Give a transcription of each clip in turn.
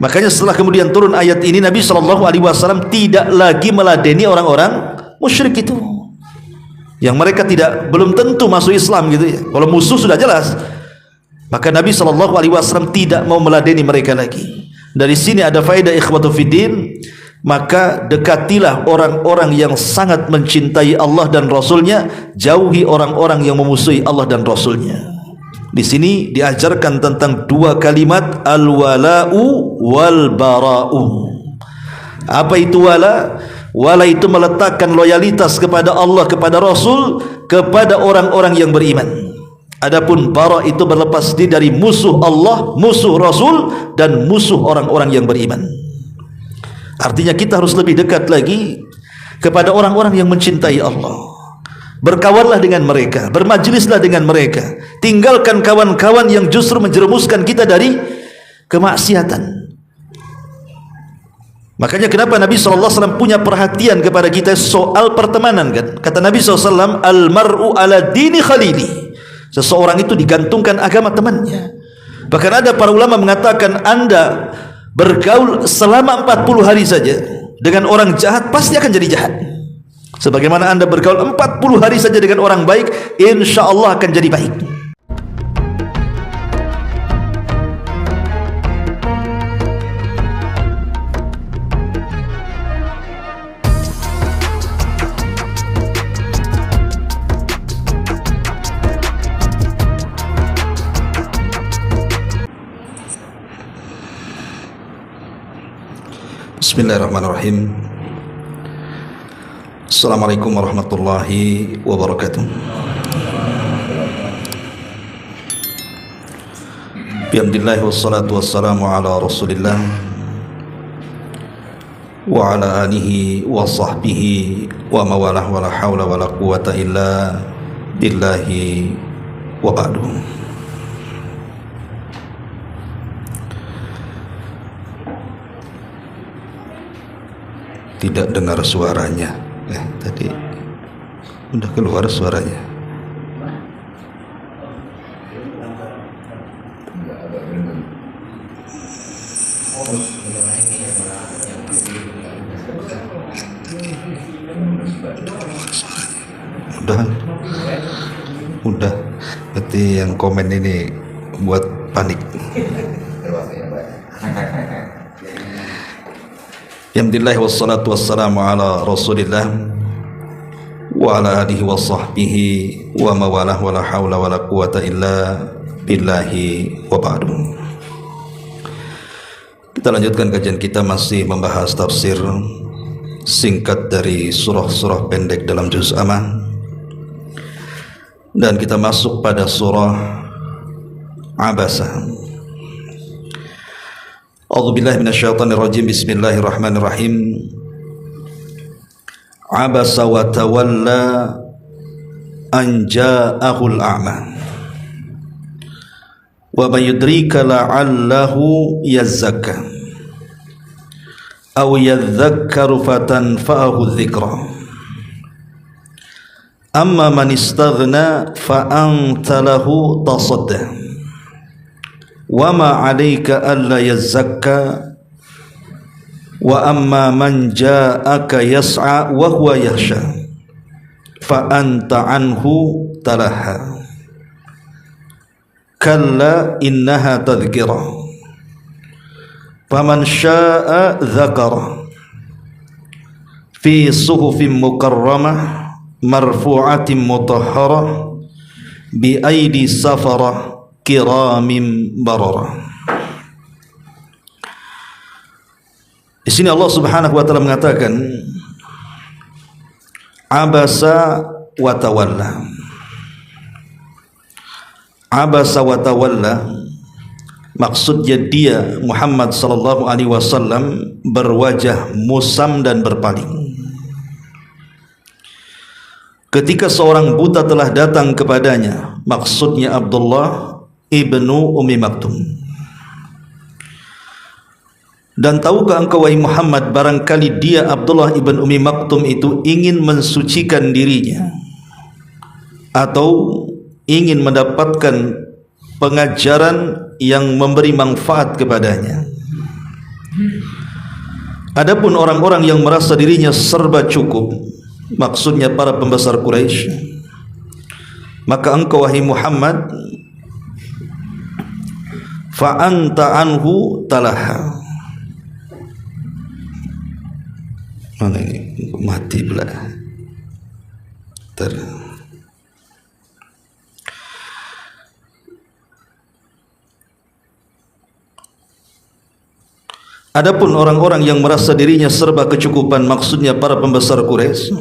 Makanya setelah kemudian turun ayat ini, Nabi SAW tidak lagi meladeni orang-orang musyrik itu, yang mereka belum tentu masuk Islam gitu ya. Kalau musuh sudah jelas, maka Nabi SAW tidak mau meladeni mereka lagi. Dari sini ada faedah ikhwatu fiddin, maka dekatilah orang-orang yang sangat mencintai Allah dan Rasulnya, jauhi orang-orang yang memusuhi Allah dan Rasulnya. Di sini diajarkan tentang dua kalimat, al-wala'u wal bara'u. Apa itu wala? Wala itu meletakkan loyalitas kepada Allah, kepada Rasul, kepada orang-orang yang beriman. Adapun bara itu berlepas diri dari musuh Allah, musuh Rasul, dan musuh orang-orang yang beriman. Artinya kita harus lebih dekat lagi kepada orang-orang yang mencintai Allah. Berkawanlah dengan mereka, bermajlislah dengan mereka, tinggalkan kawan-kawan yang justru menjerumuskan kita dari kemaksiatan. Makanya kenapa Nabi SAW punya perhatian kepada kita soal pertemanan kan? Kata Nabi SAW, al-mar'u ala dini khalili. Seseorang itu digantungkan agama temannya. Bahkan ada para ulama mengatakan, Anda bergaul selama 40 hari saja dengan orang jahat, pasti akan jadi jahat. Sebagaimana Anda bergaul 40 hari saja dengan orang baik, insya Allah akan jadi baik. Bismillahirrahmanirrahim. Assalamualaikum warahmatullahi wabarakatuh. Bihamdillahi wassalatu wassalamu ala rasulillah wa ala alihi wa sahbihi wa mawalah wa la hawla wa la quwata illa billahi wa ba'du. Tidak dengar suaranya. Tadi udah keluar suaranya. Udah. Berarti yang komen ini buat panik. Alhamdulillah wassalatu wassalamu ala rasulillah wa ala alihi wa sahbihi wa mawalah wa la hawla wa la quwata illa billahi wa ba'du. Kita lanjutkan kajian kita, masih membahas tafsir singkat dari surah-surah pendek dalam juz Amma, dan kita masuk pada surah Abasa. A'udzubillahi minasyaitonir rajim. Bismillahirrahmanirrahim. Abasa wa tawalla an ja'ahul a'ma wa man yudrika la'allahu yazzakka aw yadhakkaru fatanfa'ahu dhikra amma man istaghna fa anta lahu tasadda wa ma 'alaika alla yazzakka wa amma man ja'aka yas'a wa huwa yakhsha fa anta anhu talaha kalla innaha tadhkira faman syaa'a dzakara fi suhufin mukarramah marfu'atin mutahharah bi aidi safara kiramin barara. Di sini Allah Subhanahu wa taala mengatakan abasa wa tawalla. Abasa wa tawalla maksudnya dia Muhammad sallallahu alaihi wasallam berwajah musam dan berpaling ketika seorang buta telah datang kepadanya, maksudnya Abdullah ibnu Ummi Maktum. Dan tahukah engkau wahai Muhammad, barangkali dia Abdullah ibn Ummi Maktum itu ingin mensucikan dirinya atau ingin mendapatkan pengajaran yang memberi manfaat kepadanya. Adapun orang-orang yang merasa dirinya serba cukup, maksudnya para pembesar Quraisy, maka engkau wahai Muhammad, fa anta anhu talaha. Mana ini mati pula. Adapun orang-orang yang merasa dirinya serba kecukupan, maksudnya para pembesar Quraisy,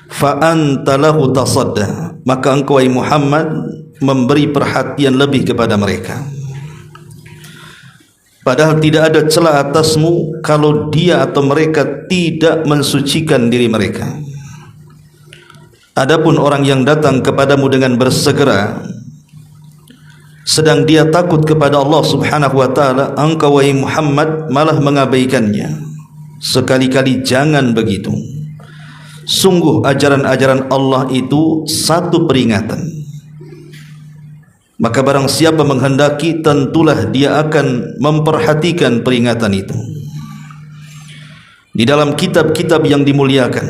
fa anta lahu tasadda, maka engkau wahai Muhammad memberi perhatian lebih kepada mereka. Padahal tidak ada celah atasmu kalau dia atau mereka tidak mensucikan diri mereka. Adapun orang yang datang kepadamu dengan bersegera, sedang dia takut kepada Allah Subhanahu wa taala, engkau wahai Muhammad malah mengabaikannya. Sekali-kali jangan begitu. Sungguh ajaran-ajaran Allah itu satu peringatan. Maka barang siapa menghendaki, tentulah dia akan memperhatikan peringatan itu. Di dalam kitab-kitab yang dimuliakan,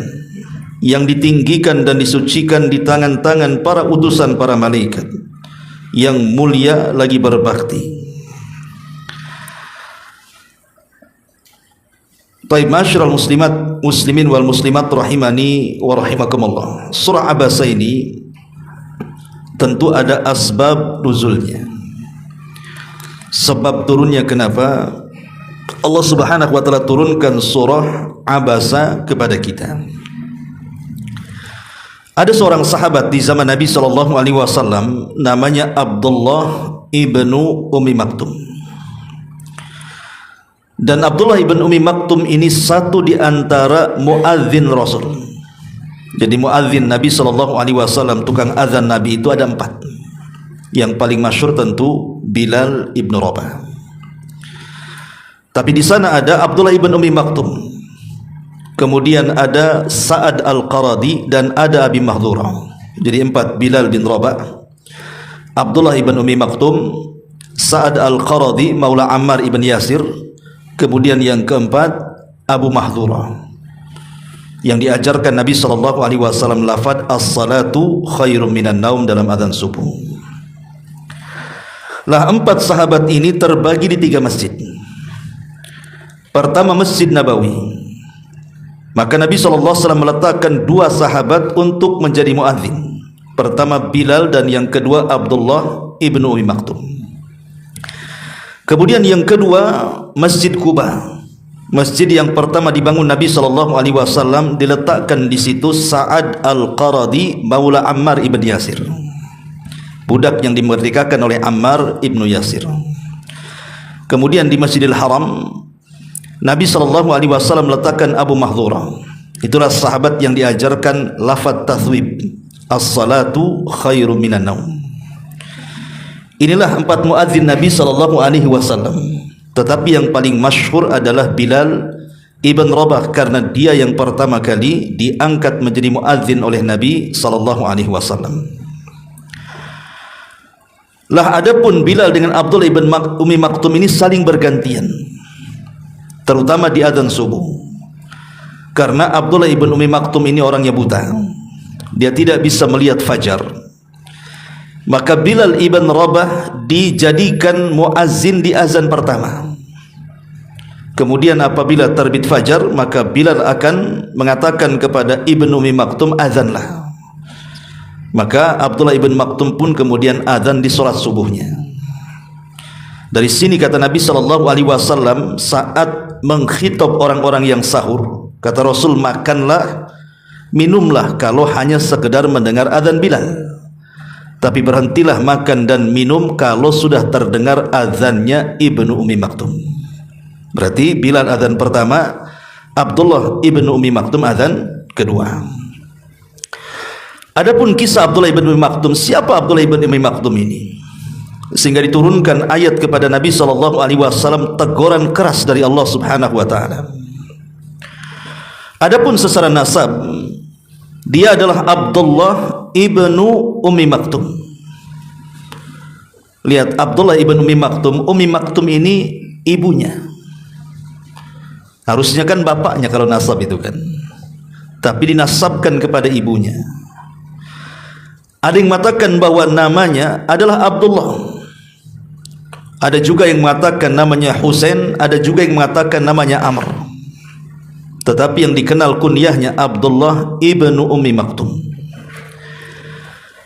yang ditinggikan dan disucikan di tangan-tangan para utusan para malaikat yang mulia lagi berbakti. Taib masyiral muslimat muslimin wal muslimat rahimani wa rahimakumullah. Surah Abasa ini tentu ada asbab nuzulnya, sebab turunnya. Kenapa Allah Subhanahu wa taala turunkan surah Abasa kepada kita? Ada seorang sahabat di zaman Nabi SAW, namanya Abdullah ibnu Ummi Maktum. Dan Abdullah ibnu Ummi Maktum ini satu di antara muadzin Rasul. Jadi muadzin Nabi SAW, tukang azan Nabi itu ada 4. Yang paling masyhur tentu Bilal ibnu Rabah. Tapi di sana ada Abdullah ibnu Ummi Maktum, kemudian ada Sa'ad al-Qaradi, dan ada Abi Mahdhura. Jadi 4, Bilal bin Rabah, Abdullah ibn Ummi Maktum, Sa'ad al-Qaradi maula Ammar ibn Yasir, kemudian yang keempat Abu Mahdhura, yang diajarkan Nabi SAW lafaz as-salatu khairum minan naum dalam azan subuh. Lah 4 sahabat ini terbagi di 3 masjid. Pertama Masjid Nabawi. Maka Nabi SAW meletakkan 2 sahabat untuk menjadi muadzin. Pertama Bilal dan yang kedua Abdullah ibnu Ummi Maktum. Kemudian yang kedua Masjid Quba. Masjid yang pertama dibangun Nabi SAW, diletakkan di situ Sa'ad al-Qaradi maula Ammar ibn Yasir, budak yang dimerdekakan oleh Ammar ibnu Yasir. Kemudian di Masjidil Haram Nabi SAW meletakkan Abu Mahdhura. Itulah sahabat yang diajarkan lafaz tathwib, as-salatu khairum minan naum. Inilah 4 muadzin Nabi SAW. Tetapi yang paling masyhur adalah Bilal ibn Rabah, karena dia yang pertama kali diangkat menjadi muadzin oleh Nabi SAW. Lah adapun Bilal dengan Abdullah ibn Ummi Maktum ini saling bergantian, terutama di adzan subuh. Karena Abdullah ibn Ummi Maktum ini orangnya buta, dia tidak bisa melihat fajar. Maka Bilal ibn Rabah dijadikan muazzin di azan pertama. Kemudian apabila terbit fajar, maka Bilal akan mengatakan kepada Ibn Ummi Maktum, azanlah. Maka Abdullah ibn Maktum pun kemudian azan di sholat subuhnya. Dari sini kata Nabi SAW saat mengkhitab orang-orang yang sahur, kata Rasul, makanlah, minumlah kalau hanya sekedar mendengar azan Bilal, tapi berhentilah makan dan minum kalau sudah terdengar azannya Ibnu Ummi Maktum. Berarti Bilal azan pertama, Abdullah ibnu Ummi Maktum azan kedua. Adapun kisah Abdullah ibn Ummi Maktum, siapa Abdullah ibn Ummi Maktum ini? Sehingga diturunkan ayat kepada Nabi SAW, teguran keras dari Allah Subhanahu wa taala. Adapun secara nasab, dia adalah Abdullah ibnu Ummi Maktum. Lihat, Abdullah ibn Ummi Maktum. Ummi Maktum ini ibunya. Harusnya kan bapaknya kalau nasab itu kan, tapi dinasabkan kepada ibunya. Ada yang mengatakan bahwa namanya adalah Abdullah, ada juga yang mengatakan namanya Husain, ada juga yang mengatakan namanya Amr. Tetapi yang dikenal kunyahnya Abdullah ibnu Ummi Maktum.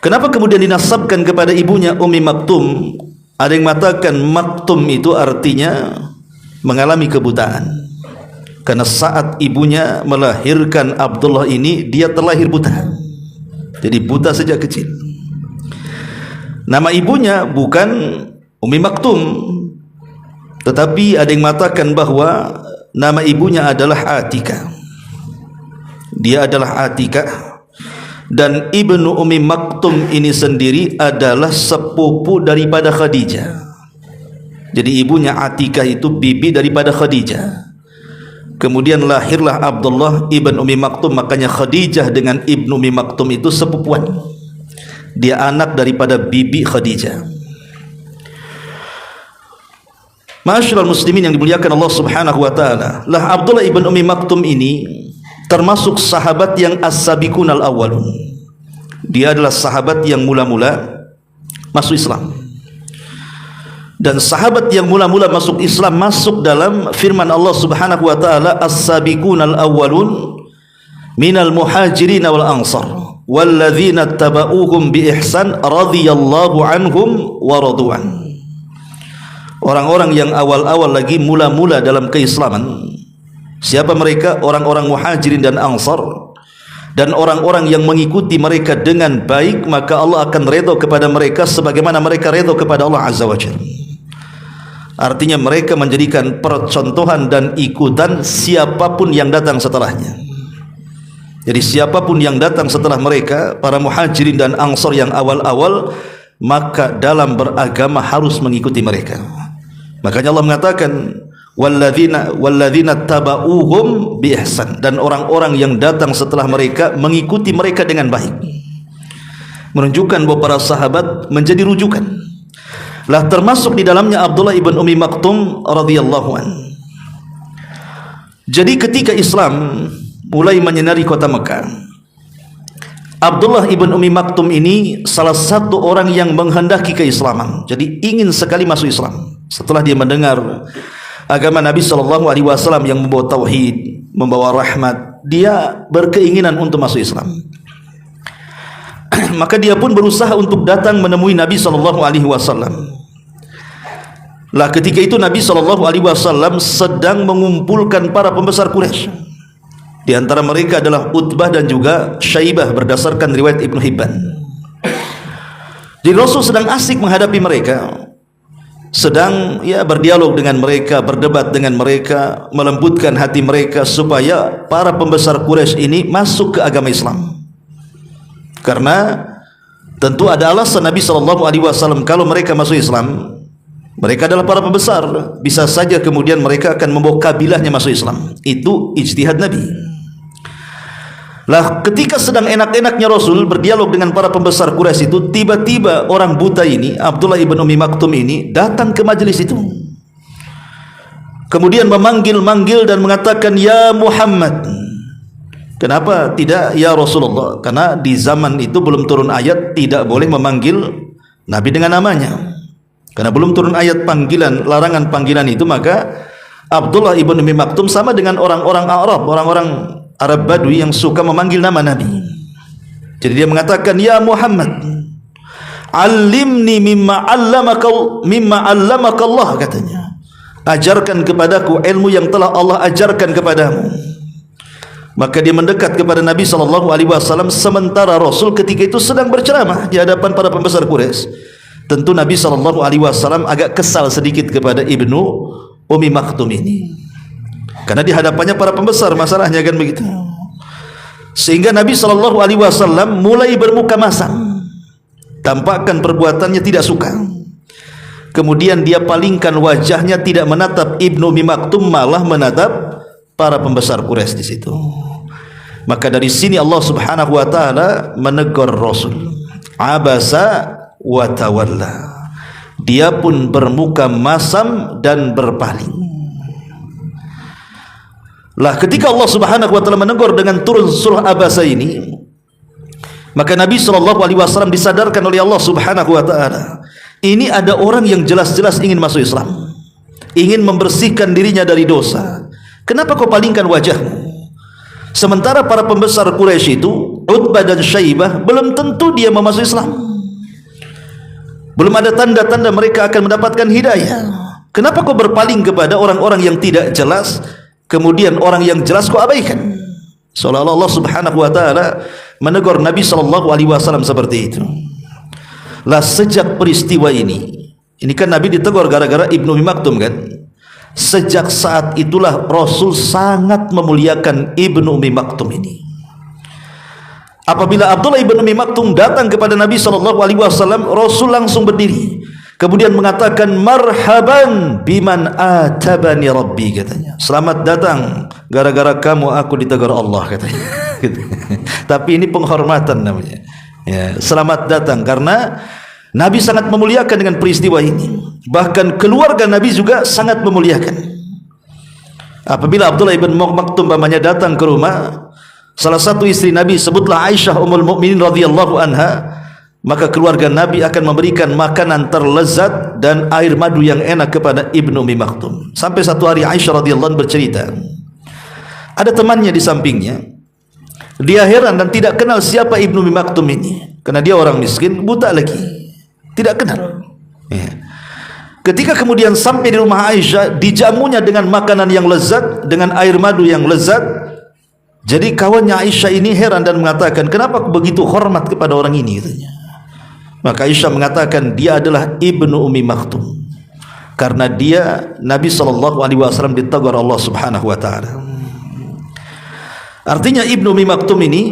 Kenapa kemudian dinasabkan kepada ibunya Ummi Maktum? Ada yang mengatakan Maktum itu artinya mengalami kebutaan, karena saat ibunya melahirkan Abdullah ini, dia terlahir buta. Jadi buta sejak kecil. Nama ibunya bukan Ummi Maktum, tetapi ada yang mengatakan bahwa nama ibunya adalah Atikah. Dia adalah Atikah, dan ibnu Ummi Maktum ini sendiri adalah sepupu daripada Khadijah. Jadi ibunya Atikah itu bibi daripada Khadijah. Kemudian lahirlah Abdullah ibn Ummi Maktum. Makanya Khadijah dengan ibnu Ummi Maktum itu sepupuan. Dia anak daripada bibi Khadijah. Ma'asyiral muslimin yang dimuliakan Allah Subhanahu wa taala, lah Abdullah ibn Ummi Maktum ini termasuk sahabat yang as-sabiqunal awwalun. Dia adalah sahabat yang mula-mula masuk Islam. Dan sahabat yang mula-mula masuk Islam masuk dalam firman Allah Subhanahu wa taala, as-sabiqunal awwalun minal muhajirin wal ansar walladzina tabauhum bi ihsan radhiyallahu anhum wa radu'an. Orang-orang yang awal-awal lagi mula-mula dalam keislaman. Siapa mereka? Orang-orang muhajirin dan ansar, dan orang-orang yang mengikuti mereka dengan baik, maka Allah akan redha kepada mereka sebagaimana mereka redha kepada Allah Azza wa Jalla. Artinya mereka menjadikan percontohan dan ikutan siapapun yang datang setelahnya. Jadi siapapun yang datang setelah mereka, para muhajirin dan ansar yang awal-awal, maka dalam beragama harus mengikuti mereka. Makanya Allah mengatakan walladzina tabauhum bi ihsan, dan orang-orang yang datang setelah mereka mengikuti mereka dengan baik. Menunjukkan bahwa para sahabat menjadi rujukan. Lah termasuk di dalamnya Abdullah ibn Ummi Maktum radhiyallahu an. Jadi ketika Islam mulai menyinari kota Mekah, Abdullah ibn Ummi Maktum ini salah satu orang yang menghendaki keislaman. Jadi ingin sekali masuk Islam. Setelah dia mendengar agama Nabi SAW yang membawa tauhid, membawa rahmat, dia berkeinginan untuk masuk Islam. Maka dia pun berusaha untuk datang menemui Nabi SAW. Lah ketika itu Nabi SAW sedang mengumpulkan para pembesar Quraisy. Di antara mereka adalah Utbah dan juga Syaibah berdasarkan riwayat Ibnu Hibban. Jadi Rasul sedang asik menghadapi mereka, sedang berdialog dengan mereka, berdebat dengan mereka, melembutkan hati mereka supaya para pembesar Quraisy ini masuk ke agama Islam. Karena tentu ada alasan Nabi SAW kalau mereka masuk Islam, mereka adalah para pembesar, bisa saja kemudian mereka akan membawa kabilahnya masuk Islam. Itu ijtihad Nabi. Lah ketika sedang enak-enaknya Rasul berdialog dengan para pembesar Quraisy itu, tiba-tiba orang buta ini, Abdullah ibn Ummi Maktum ini, datang ke majelis itu. Kemudian memanggil-manggil dan mengatakan, "Ya Muhammad." Kenapa tidak ya Rasulullah? Karena di zaman itu belum turun ayat tidak boleh memanggil Nabi dengan namanya. Karena belum turun ayat panggilan, larangan panggilan itu, maka Abdullah ibn Ummi Maktum sama dengan orang-orang Arab, orang-orang Arab Badui yang suka memanggil nama Nabi. Jadi dia mengatakan, "Ya Muhammad, alimni mimma allamaka Allah," katanya. "Ajarkan kepadaku ilmu yang telah Allah ajarkan kepadamu." Maka dia mendekat kepada Nabi SAW sementara Rasul ketika itu sedang berceramah di hadapan para pembesar Quraisy. Tentu Nabi SAW agak kesal sedikit kepada Ibnu Ummi Maktum ini, karena di hadapannya para pembesar, masalahnya kan begitu. Sehingga Nabi SAW mulai bermuka masam, tampakkan perbuatannya tidak suka. Kemudian dia palingkan wajahnya, tidak menatap Ibnu Ummi Maktum, malah menatap para pembesar Quraisy di situ. Maka dari sini Allah Subhanahu wa taala menegur Rasul, abasa wa tawalla. Dia pun bermuka masam dan berpaling. Lah ketika Allah Subhanahu wa taala menegur dengan turun surah Abasa ini, maka Nabi SAW disadarkan oleh Allah Subhanahu wa taala, ini ada orang yang jelas-jelas ingin masuk Islam, ingin membersihkan dirinya dari dosa. Kenapa kau palingkan wajahmu? Sementara para pembesar Quraisy itu, Utbah dan Syaibah, belum tentu dia masuk Islam. Belum ada tanda-tanda mereka akan mendapatkan hidayah. Kenapa kau berpaling kepada orang-orang yang tidak jelas, kemudian orang yang jelas kau abaikan? Seolah-olah Allah Subhanahu wa taala menegur Nabi SAW seperti itu. Lah sejak peristiwa ini kan Nabi ditegur gara-gara Ibnu Ummi Maktum kan. Sejak saat itulah Rasul sangat memuliakan Ibnu Ummi Maktum ini. Apabila Abdullah ibn Ummi Maktum datang kepada Nabi SAW, Rasul langsung berdiri, kemudian mengatakan, marhaban biman atabani rabbi, katanya. Selamat datang, gara-gara kamu aku ditegur Allah, katanya. Tapi ini penghormatan namanya. Ya, selamat datang, karena Nabi sangat memuliakan dengan peristiwa ini. Bahkan keluarga Nabi juga sangat memuliakan. Apabila Abdullah ibn Maktum pamannya datang ke rumah salah satu istri Nabi, sebutlah Aisyah Ummul Mukminin radhiyallahu anha, maka keluarga Nabi akan memberikan makanan terlezat dan air madu yang enak kepada Ibnu Ummi Maktum. Sampai satu hari Aisyah radhiyallahu anha bercerita, ada temannya di sampingnya, dia heran dan tidak kenal siapa Ibnu Ummi Maktum ini, karena dia orang miskin, buta lagi, tidak kenal. Ya. Ketika kemudian sampai di rumah Aisyah, dijamunya dengan makanan yang lezat, dengan air madu yang lezat. Jadi kawannya Aisyah ini heran dan mengatakan, kenapa begitu hormat kepada orang ini, katanya. Maka Aisyah mengatakan, dia adalah Ibnu Ummi Maktum, karena dia Nabi SAW ditegur Allah Subhanahu wa taala. Artinya Ibnu Ummi Maktum ini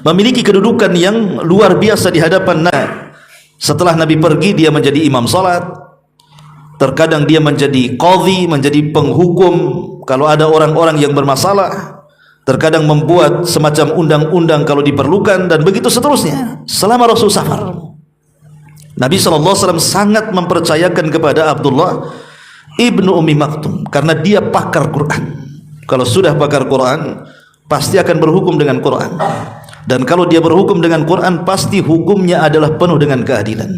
memiliki kedudukan yang luar biasa di hadapan Nabi. Setelah Nabi pergi, dia menjadi imam salat. Terkadang dia menjadi qadhi, menjadi penghukum kalau ada orang-orang yang bermasalah. Terkadang membuat semacam undang-undang kalau diperlukan, dan begitu seterusnya selama Rasul safar. Nabi SAW sangat mempercayakan kepada Abdullah Ibnu Ummi Maktum, karena dia pakar Quran. Kalau sudah pakar Quran, pasti akan berhukum dengan Quran. Dan kalau dia berhukum dengan Quran, pasti hukumnya adalah penuh dengan keadilan.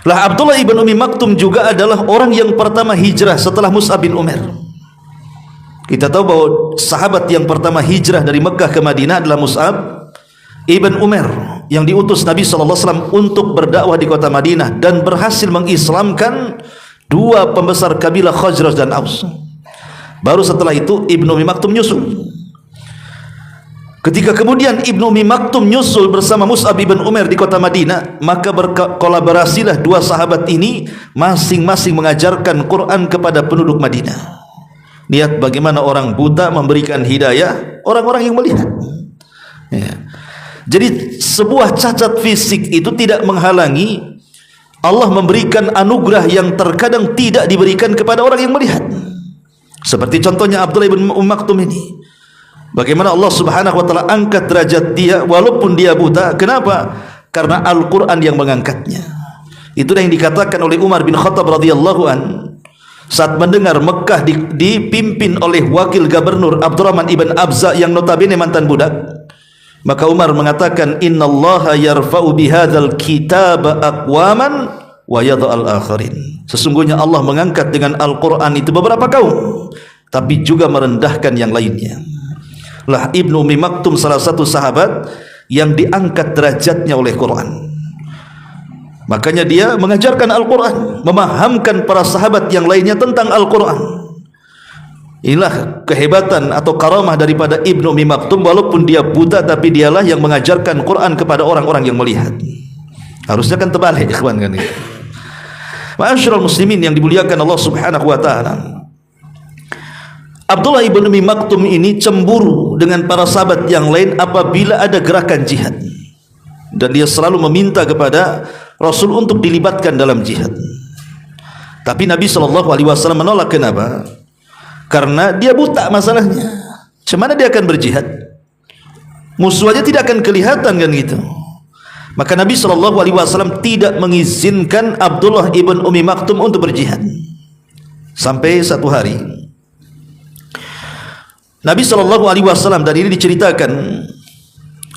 Lah Abdullah ibn Ummi Maktum juga adalah orang yang pertama hijrah setelah Mus'ab bin Umair. Kita tahu bahwa sahabat yang pertama hijrah dari Mekah ke Madinah adalah Mus'ab ibn Umair, yang diutus Nabi SAW untuk berdakwah di kota Madinah dan berhasil mengislamkan dua pembesar kabilah Khazraj dan Aus. Baru setelah itu Ibnu Ummi Maktum nyusul. Ketika kemudian Ibnu Ummi Maktum nyusul bersama Mus'ab ibn Umair di kota Madinah, maka berkolaborasilah dua sahabat ini, masing-masing mengajarkan Quran kepada penduduk Madinah. Lihat bagaimana orang buta memberikan hidayah orang-orang yang melihat. Ya. Jadi sebuah cacat fisik itu tidak menghalangi Allah memberikan anugerah yang terkadang tidak diberikan kepada orang yang melihat. Seperti contohnya Abdullah ibn Ummi Maktum ini. Bagaimana Allah Subhanahu wa taala angkat derajat dia walaupun dia buta. Kenapa? Karena Al-Quran yang mengangkatnya. Itulah yang dikatakan oleh Umar bin Khattab radhiyallahu an saat mendengar Mekah dipimpin oleh wakil gubernur Abdurrahman ibn Abza yang notabene mantan budak. Maka Umar mengatakan, innallaha yarfa'u bihadzal kitab aqwaman wa yadha'al akharin. Sesungguhnya Allah mengangkat dengan Al-Quran itu beberapa kaum, tapi juga merendahkan yang lainnya. Lah Ibnu Ummi Maktum salah satu sahabat yang diangkat derajatnya oleh Quran. Makanya dia mengajarkan Al-Quran, memahamkan para sahabat yang lainnya tentang Al-Quran. Inilah kehebatan atau karamah daripada Ibnu Ummi Maktum, walaupun dia buta tapi dialah yang mengajarkan Quran kepada orang-orang yang melihat. Harusnya kan terbalik, ikhwan, kan itu. Ma'asyiral muslimin yang dimuliakan Allah Subhanahu wa taala. Abdullah ibn Ummi Maktum ini cemburu dengan para sahabat yang lain apabila ada gerakan jihad, dan dia selalu meminta kepada Rasul untuk dilibatkan dalam jihad. Tapi Nabi SAW menolak. Kenapa? Karena dia buta masalahnya. Cemana dia akan berjihad? Musuh aja tidak akan kelihatan, kan gitu. Maka Nabi SAW tidak mengizinkan Abdullah ibn Ummi Maktum untuk berjihad. Sampai satu hari Nabi SAW, dan ini diceritakan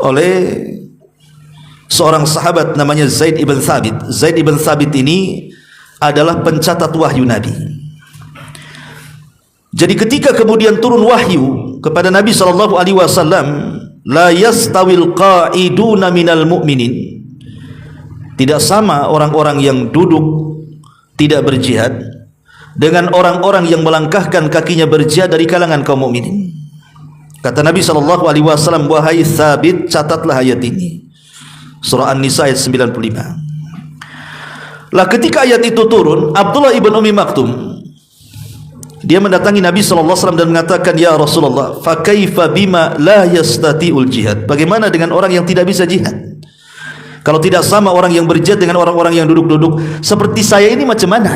oleh seorang sahabat namanya Zaid ibn Thabit. Zaid ibn Thabit ini adalah pencatat wahyu Nabi. Jadi ketika kemudian turun wahyu kepada Nabi SAW, la yastawil qa'iduna minal mu'minin, tidak sama orang-orang yang duduk tidak berjihad dengan orang-orang yang melangkahkan kakinya berjihad dari kalangan kaum mukminin. Kata Nabi SAW, wahai Thabit, catatlah ayat ini, surah An-Nisa ayat 95. Lah ketika ayat itu turun, Abdullah ibn Ummi Maktum dia mendatangi Nabi SAW dan mengatakan, ya Rasulullah, fa kaifa bima la yastati'ul jihad, bagaimana dengan orang yang tidak bisa jihad? Kalau tidak sama orang yang berjihad dengan orang-orang yang duduk-duduk seperti saya ini, macam mana?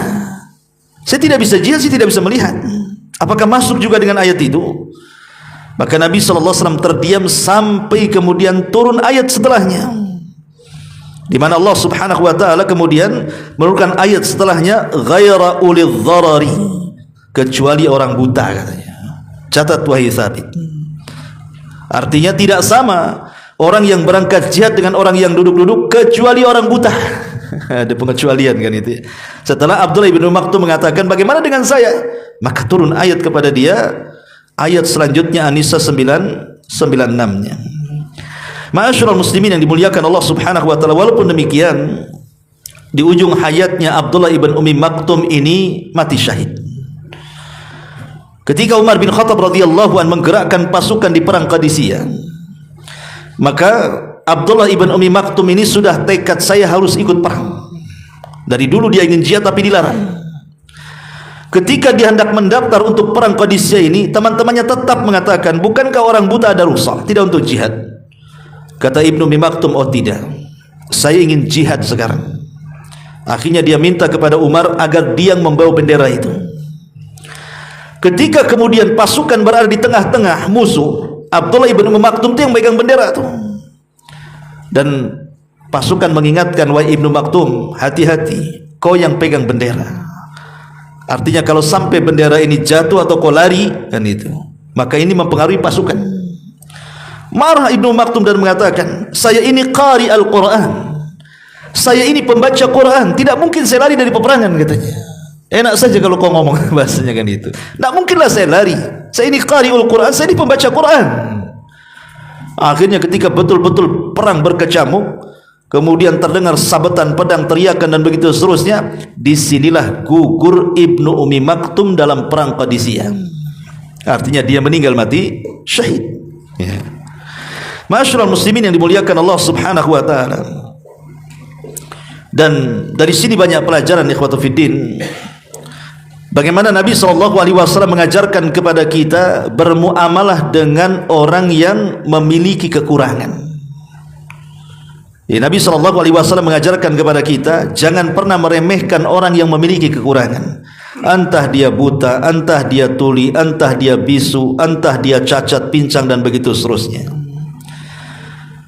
Saya tidak bisa jihad, saya tidak bisa melihat. Apakah masuk juga dengan ayat itu? Maka Nabi SAW terdiam sampai kemudian turun ayat setelahnya, di mana Allah Subhanahu wa taala kemudian menurunkan ayat setelahnya, ghaira ulil dharari, kecuali orang buta, katanya. Catat wahai Thabit. Artinya tidak sama orang yang berangkat jihad dengan orang yang duduk-duduk, kecuali orang buta. Ada pengecualian kan itu. Setelah Abdullah bin Maktum mengatakan, bagaimana dengan saya? Maka turun ayat kepada dia, ayat selanjutnya An-Nisa 96-nya. Ma'asyiral muslimin yang dimuliakan Allah Subhanahu wa taala, walaupun demikian di ujung hayatnya Abdullah ibn Ummi Maktum ini mati syahid. Ketika Umar bin Khattab radhiyallahu anhu menggerakkan pasukan di perang Qadisiyah, maka Abdullah ibn Ummi Maktum ini sudah tekad, saya harus ikut perang. Dari dulu dia ingin jihad tapi dilarang. Ketika dia hendak mendaftar untuk perang Qadisiyah ini, teman-temannya tetap mengatakan, bukankah orang buta ada rukhsah, tidak untuk jihad? Kata Ibnu Ummi Maktum, oh tidak, saya ingin jihad sekarang. Akhirnya dia minta kepada Umar agar dia yang membawa bendera itu. Ketika kemudian pasukan berada di tengah-tengah musuh, Abdullah ibn Ummi Maktum itu yang megang bendera tuh. Dan pasukan mengingatkan, wahai Ibnu Maktum, hati-hati, kau yang pegang bendera. Artinya kalau sampai bendera ini jatuh atau kau lari, kan itu, maka ini mempengaruhi pasukan. Marah Ibnu Maktum dan mengatakan, saya ini qari Al-Quran, saya ini pembaca Quran, tidak mungkin saya lari dari peperangan, katanya. Enak saja kalau kau ngomong bahasanya kan itu. Tidak mungkinlah saya lari, saya ini qari Al-Quran, saya ini pembaca Quran. Akhirnya ketika betul-betul perang berkecamuk, kemudian terdengar sabetan pedang, teriakan dan begitu seterusnya, disinilah gugur Ibnu Ummi Maktum dalam perang Qadisiyah. Artinya dia meninggal mati syahid, ya. Ma'asyiral muslimin yang dimuliakan Allah Subhanahu wa taala. Dan dari sini banyak pelajaran, ikhwatu fiddin, bagaimana Nabi SAW mengajarkan kepada kita bermuamalah dengan orang yang memiliki kekurangan. Ya, Nabi SAW mengajarkan kepada kita, jangan pernah meremehkan orang yang memiliki kekurangan. Entah dia buta, entah dia tuli, entah dia bisu, entah dia cacat, pincang dan begitu seterusnya.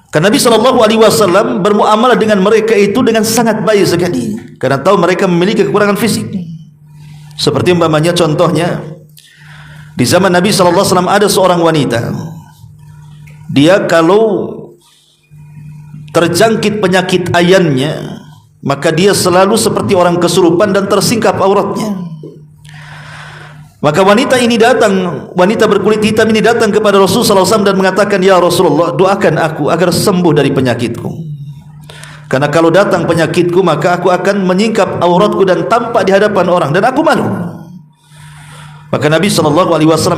Karena Nabi SAW bermuamalah dengan mereka itu dengan sangat baik sekali, karena tahu mereka memiliki kekurangan fisik. Seperti umpamanya, contohnya di zaman Nabi SAW ada seorang wanita, dia kalau terjangkit penyakit ayannya, maka dia selalu seperti orang kesurupan dan tersingkap auratnya. Maka wanita ini datang, wanita berkulit hitam ini datang kepada Rasulullah SAW dan mengatakan, ya Rasulullah, doakan aku agar sembuh dari penyakitku. Karena kalau datang penyakitku, maka aku akan menyingkap auratku dan tampak di hadapan orang, dan aku malu. Maka Nabi SAW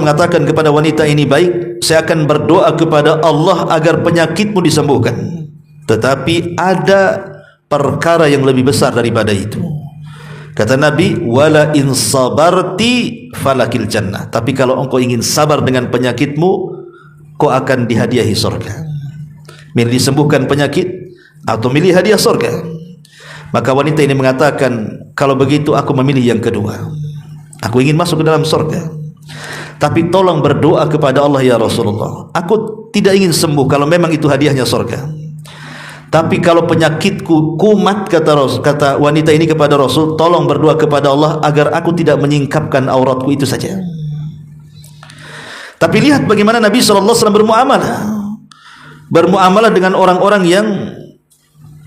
mengatakan kepada wanita ini, baik, saya akan berdoa kepada Allah agar penyakitmu disembuhkan, tetapi ada perkara yang lebih besar daripada itu. Kata Nabi, wala in sabarti falakil jannah, tapi kalau engkau ingin sabar dengan penyakitmu, kau akan dihadiahi surga. Milih disembuhkan penyakit atau milih hadiah surga? Maka wanita ini mengatakan, kalau begitu aku memilih yang kedua, aku ingin masuk ke dalam surga. Tapi tolong berdoa kepada Allah, ya Rasulullah, aku tidak ingin sembuh kalau memang itu hadiahnya surga. Tapi kalau penyakitku kumat, kata wanita ini kepada Rasul, tolong berdoa kepada Allah agar aku tidak menyingkapkan auratku, itu saja. Tapi lihat bagaimana Nabi SAW bermuamalah dengan orang-orang yang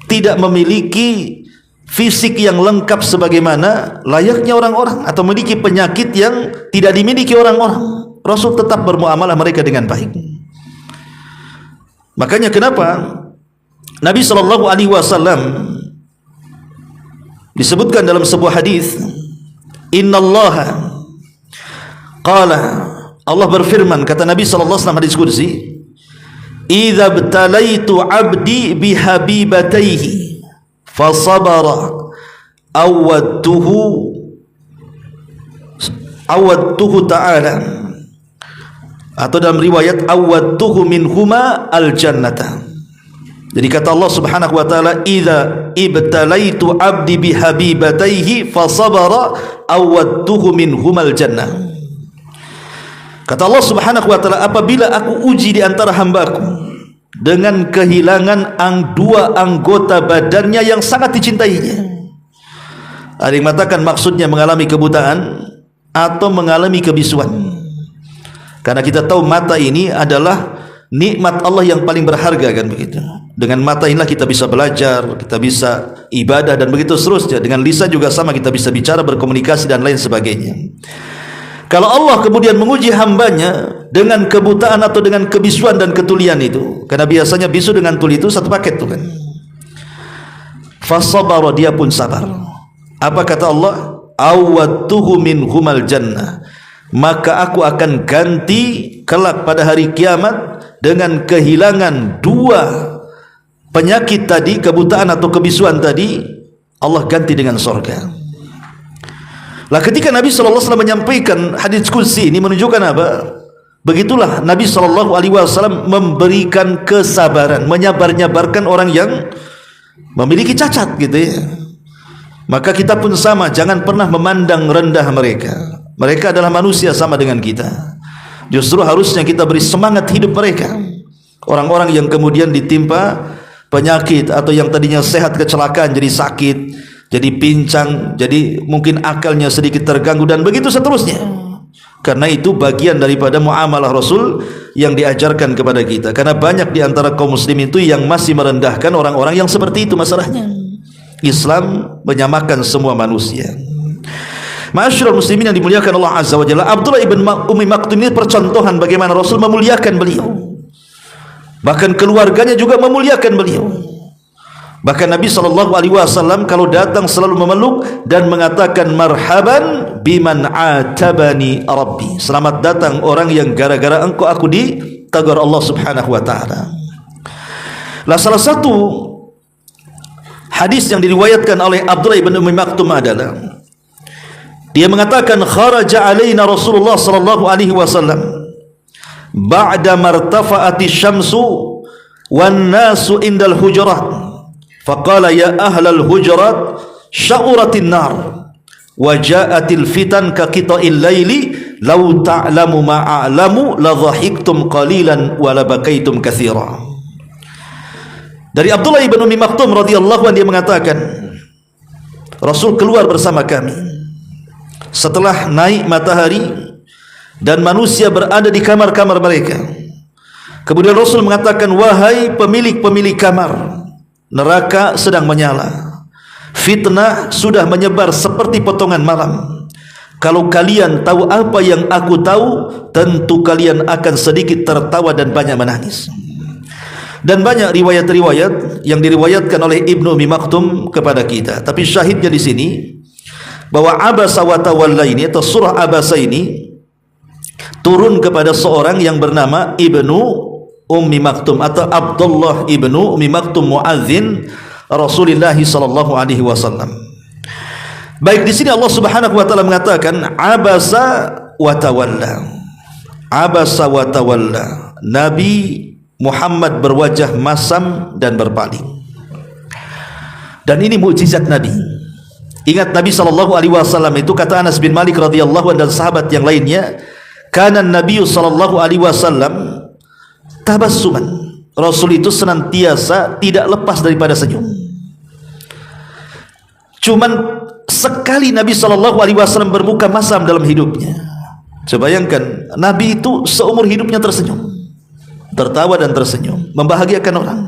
tidak memiliki fisik yang lengkap sebagaimana layaknya orang-orang, atau memiliki penyakit yang tidak dimiliki orang-orang. Rasul tetap bermuamalah mereka dengan baik. Makanya kenapa Nabi SAW disebutkan dalam sebuah hadis, innallaha qala, Allah berfirman, kata Nabi SAW hadis kursi, idza btalaitu abdi bihabibataihi fasabara awadtuhu ta'ala, atau dalam riwayat awadtuhu minhuma al-jannata. Jadi kata Allah Subhanahu wa taala, idza ibtalaitu abdi bihabibataihi fasabara awadtuhu minhumal jannah. Kata Allah Subhanahu wa taala, apabila aku uji di antara hambaku dengan kehilangan dua anggota badannya yang sangat dicintainya. Ada yang mengatakan maksudnya mengalami kebutaan atau mengalami kebisuan. Karena kita tahu mata ini adalah nikmat Allah yang paling berharga, kan begitu. Dengan mata inilah kita bisa belajar, kita bisa ibadah, dan begitu seterusnya. Dengan lisan juga sama, kita bisa bicara, berkomunikasi, dan lain sebagainya. Kalau Allah kemudian menguji hambanya dengan kebutaan atau dengan kebisuan dan ketulian itu, karena biasanya bisu dengan tuli itu satu paket tuh kan, fasabara, dia pun sabar. Apa kata Allah? Awwadtuhu minhumal jannah, maka aku akan ganti kelak pada hari kiamat dengan kehilangan dua penyakit tadi, kebutaan atau kebisuan tadi, Allah ganti dengan surga. Lah ketika Nabi SAW menyampaikan hadis qudsi ini menunjukkan apa? Begitulah Nabi SAW memberikan kesabaran, menyabar-nyabarkan orang yang memiliki cacat gitu ya. Maka kita pun sama, jangan pernah memandang rendah mereka. Mereka adalah manusia sama dengan kita. Justru harusnya kita beri semangat hidup mereka. Orang-orang yang kemudian ditimpa penyakit, atau yang tadinya sehat kecelakaan jadi sakit, jadi pincang, jadi mungkin akalnya sedikit terganggu, dan begitu seterusnya. Karena itu bagian daripada muamalah Rasul yang diajarkan kepada kita. Karena banyak di antara kaum muslim itu yang masih merendahkan orang-orang yang seperti itu masalahnya. Islam menyamakan semua manusia. Ma'asyiral muslimin yang dimuliakan Allah Azza wa Jalla, Abdullah ibn Ummi Maktum ini percontohan bagaimana Rasul memuliakan beliau. Bahkan keluarganya juga memuliakan beliau. Bahkan Nabi SAW kalau datang selalu memeluk dan mengatakan marhaban biman atabani rabbi, selamat datang orang yang gara-gara engkau aku ditegur Allah Subhanahu wa taala. Lah salah satu hadis yang diriwayatkan oleh Abdullah bin Ummi Maktum adalah dia mengatakan kharaja alaina Rasulullah sallallahu alaihi wasallam ba'da martafa'ati syamsu wan nasu indal hujurat faqala ya ahlal hujurat sya'uratin nar wa ja'atil fitan ka qita'il laili law ta'lamu ma a'lamu la dhahiktum qalilan wa la bakaitum katsira. Dari Abdullah ibn Ummi Maktum radhiyallahu anhu, dia mengatakan Rasul keluar bersama kami setelah naik matahari dan manusia berada di kamar-kamar mereka. Kemudian Rasul mengatakan, wahai pemilik-pemilik kamar, neraka sedang menyala, fitnah sudah menyebar seperti potongan malam. Kalau kalian tahu apa yang aku tahu, tentu kalian akan sedikit tertawa dan banyak menangis. Dan banyak riwayat-riwayat yang diriwayatkan oleh Ibnu Ummi Maktum kepada kita. Tapi syahidnya di sini bahwa Abasa wa Tawalla ini, atau surah Abasa ini turun kepada seorang yang bernama Ibnu Ummi Maktum, atau Abdullah Ibnu Ummi Maktum, muadzin Rasulullah sallallahu alaihi wasallam. Baik, di sini Allah Subhanahu wa taala mengatakan Abasa wa Tawalla. Abasa wa Tawalla, Nabi Muhammad berwajah masam dan berpaling. Dan ini mukjizat Nabi. Ingat Nabi SAW itu, kata Anas bin Malik radhiyallahu anhu dan sahabat yang lainnya, kana Nabi SAW tabassuman, Rasul itu senantiasa tidak lepas daripada senyum. Cuman sekali Nabi SAW bermuka masam dalam hidupnya. Coba bayangkan, Nabi itu seumur hidupnya tersenyum, tertawa dan tersenyum, membahagiakan orang.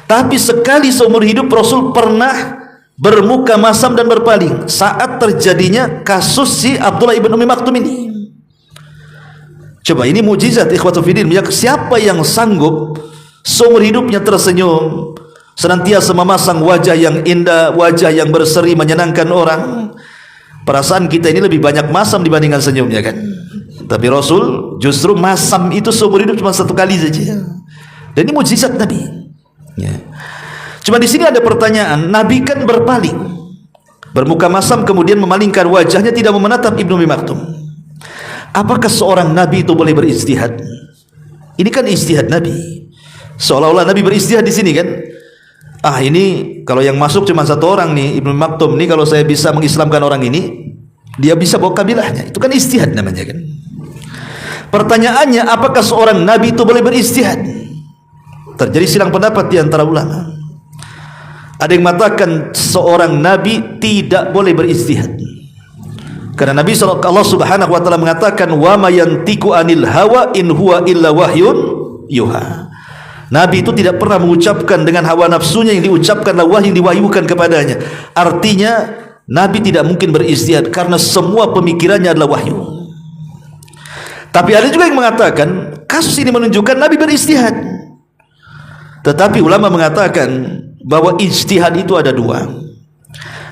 Tapi sekali seumur hidup Rasul pernah bermuka masam dan berpaling saat terjadinya kasus si Abdullah ibn Umi Maktum ini. Coba, ini mukjizat ikhwatul fiddin. Siapa yang sanggup seumur hidupnya tersenyum, senantiasa memasang wajah yang indah, wajah yang berseri, menyenangkan orang. Perasaan kita ini lebih banyak masam dibandingkan senyumnya kan. Tapi Rasul justru masam itu seumur hidup cuma satu kali saja. Dan ini mukjizat Nabi. Ya. Cuma di sini ada pertanyaan, Nabi kan berpaling, bermuka masam kemudian memalingkan wajahnya, tidak menatap Ibnu Umi Maktum. Apakah seorang Nabi itu boleh berijtihad? Ini kan ijtihad Nabi. Seolah-olah Nabi beristihad di sini kan. Ini kalau yang masuk cuma satu orang nih, Ibnu Maktum nih, kalau saya bisa mengislamkan orang ini, dia bisa bawa kabilahnya. Itu kan istihad namanya kan. Pertanyaannya, apakah seorang Nabi itu boleh beristihad? Terjadi silang pendapat di antara ulama. Ada yang mengatakan seorang Nabi tidak boleh beristihad, karena Nabi Allah Subhanahu wa taala mengatakan, wa ma yantiqu anil hawa in huwa illa wahyun yuha. Nabi itu tidak pernah mengucapkan dengan hawa nafsunya, yang diucapkanlah wahyu yang diwahyukan kepadanya. Artinya Nabi tidak mungkin beristihad karena semua pemikirannya adalah wahyu. Tapi ada juga yang mengatakan kasus ini menunjukkan Nabi beristihad. Tetapi ulama mengatakan bahwa ijtihad itu ada dua.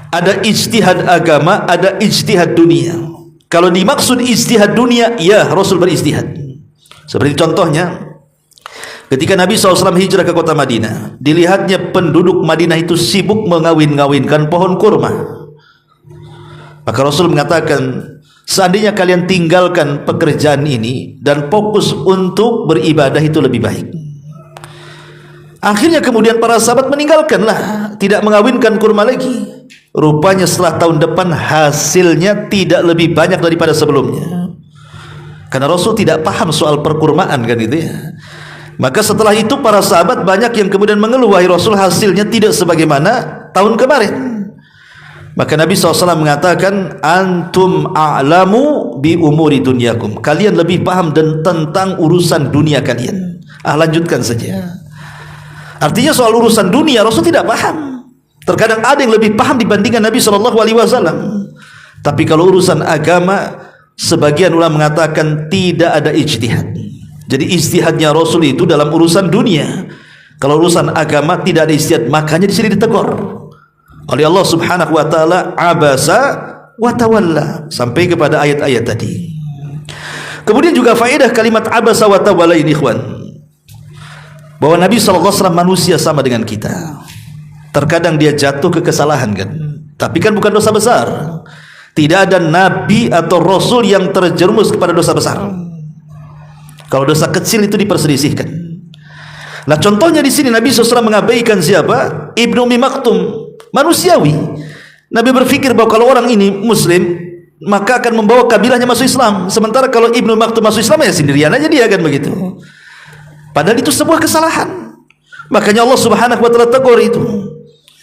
Ada ijtihad agama, ada ijtihad dunia. Kalau dimaksud ijtihad dunia, ya Rasul beristihad. Seperti contohnya, ketika Nabi SAW hijrah ke kota Madinah, dilihatnya penduduk Madinah itu sibuk mengawin-ngawinkan pohon kurma. Maka Rasul mengatakan, seandainya kalian tinggalkan pekerjaan ini dan fokus untuk beribadah, itu lebih baik. Akhirnya kemudian para sahabat meninggalkanlah, tidak mengawinkan kurma lagi. Rupanya setelah tahun depan hasilnya tidak lebih banyak daripada sebelumnya, karena Rasul tidak paham soal perkurmaan kan itu ya. Maka setelah itu para sahabat banyak yang kemudian mengeluh, wahai Rasul, hasilnya tidak sebagaimana tahun kemarin. Maka Nabi SAW mengatakan, antum a'lamu bi umuri dunyakum, kalian lebih paham dan tentang urusan dunia kalian. Lanjutkan saja. Artinya soal urusan dunia Rasul tidak paham. Terkadang ada yang lebih paham dibandingkan Nabi SAW. Tapi kalau urusan agama, sebagian ulama mengatakan tidak ada ijtihad. Jadi ijtihadnya Rasul itu dalam urusan dunia. Kalau urusan agama tidak ada ijtihad. Makanya di sini ditegur oleh Allah Subhanahu wa taala, abasa wa tawalla, sampai kepada ayat-ayat tadi. Kemudian juga faedah kalimat abasa wa tawalla ini, ikhwan, bahwa Nabi SAW manusia sama dengan kita. Terkadang dia jatuh ke kesalahan kan, tapi kan bukan dosa besar. Tidak ada nabi atau rasul yang terjerumus kepada dosa besar. Kalau dosa kecil itu diperselisihkan. Nah, contohnya di sini Nabi SAW mengabaikan siapa? Ibnu Umi Maktum, manusiawi. Nabi berpikir bahwa kalau orang ini muslim, maka akan membawa kabilahnya masuk Islam. Sementara kalau Ibnu Umi Maktum masuk Islam, ya sendirian aja dia kan begitu. Padahal itu sebuah kesalahan. Makanya Allah Subhanahu wa taala tegur itu.